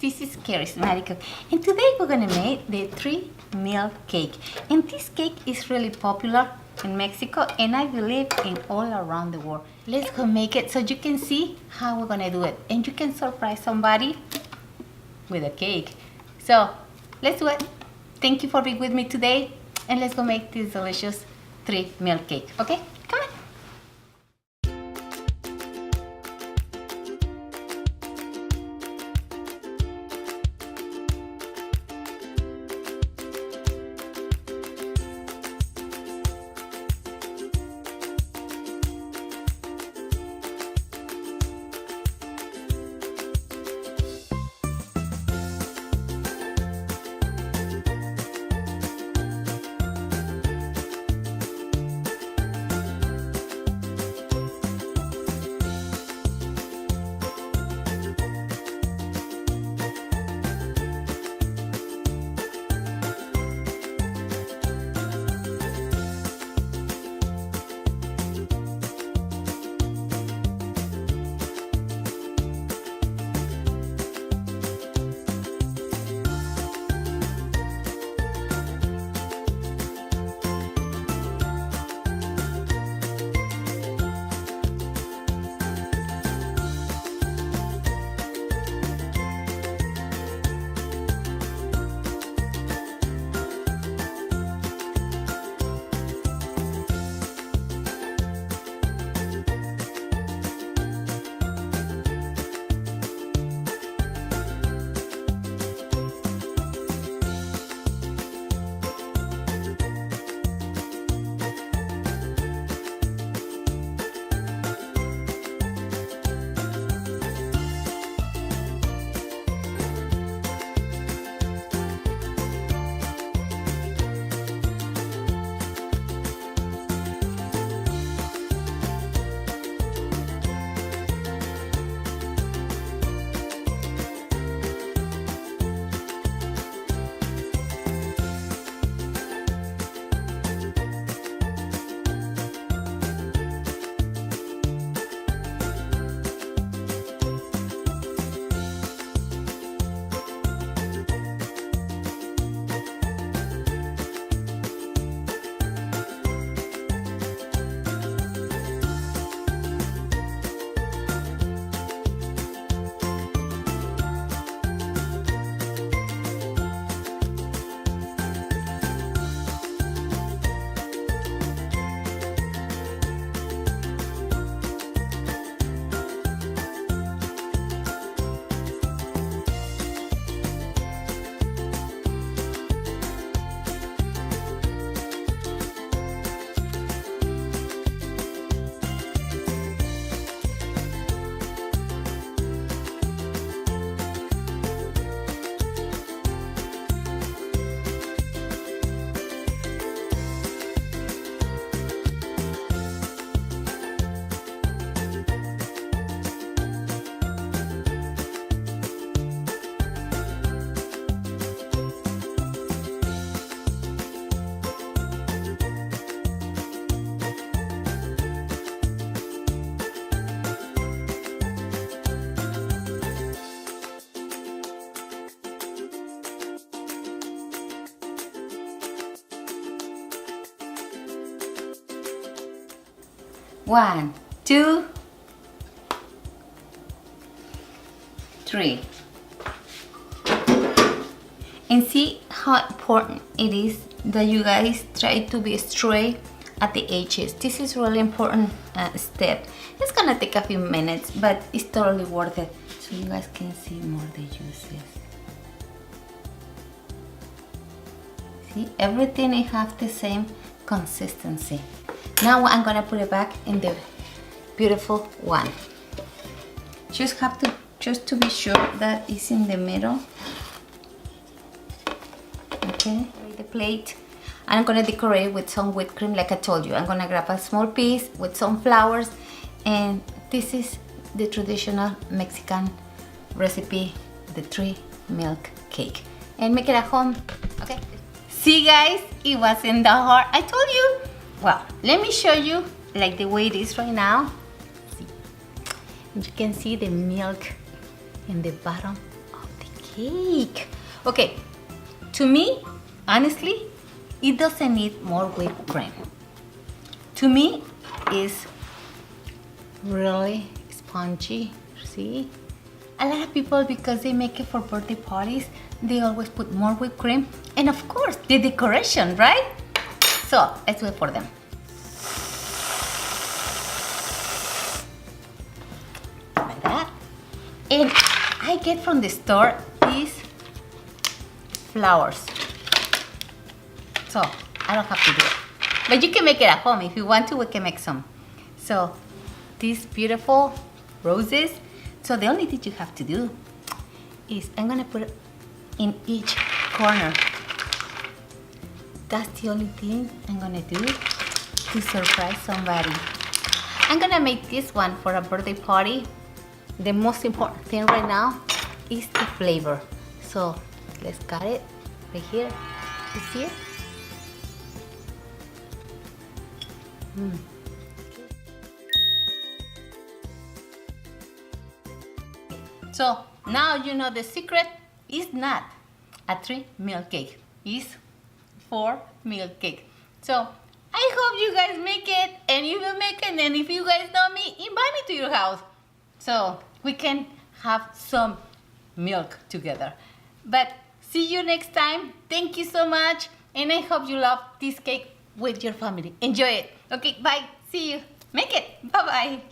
this is Charismatic Cook, and today we're gonna make the 3 milk cake. And this cake is really popular in Mexico, and I believe in all around the world. Let's go make it so you can see how we're gonna do it, and you can surprise somebody with a cake. So let's do it. Thank you for being with me today, and let's go make this delicious 3 milk cake. Okay, come on. One, two, three. And see how important it is that you guys try to be straight at the edges. This is really important step. It's gonna take a few minutes, but it's totally worth it. So you guys can see more the juices. See, everything it have the same consistency. Now I'm gonna put it back in the beautiful one. Just have to be sure that it's in the middle. Okay, the plate. I'm gonna decorate with some whipped cream like I told you. I'm gonna grab a small piece with some flowers, and this is the traditional Mexican recipe, the 3 milk cake. And make it at home, okay? See guys, it wasn't that hard, I told you. Well, let me show you like the way it is right now. See. You can see the milk in the bottom of the cake. cake. Okay, to me, honestly, it doesn't need more whipped cream. To me, it's really spongy. See? A lot of people, because they make it for birthday parties, they always put more whipped cream. And of course, the decoration, right? So, let's wait for them. Like that. And I get from the store these flowers. So, I don't have to do it. But you can make it at home. If you want to, we can make some. So, these beautiful roses. So the only thing you have to do is I'm gonna put it in each corner. That's the only thing I'm gonna do to surprise somebody. I'm gonna make this one for a birthday party. The most important thing right now is the flavor. So let's cut it right here. You see it? So now you know the secret is not a 3-meal cake, it's 4-meal cake. So I hope you guys make it, and you will make it, and if you guys know me, invite me to your house so we can have some milk together. But see you next time. Thank you so much, and I hope you love this cake with your family. Enjoy it. Okay, bye. See you. Make it. Bye-bye.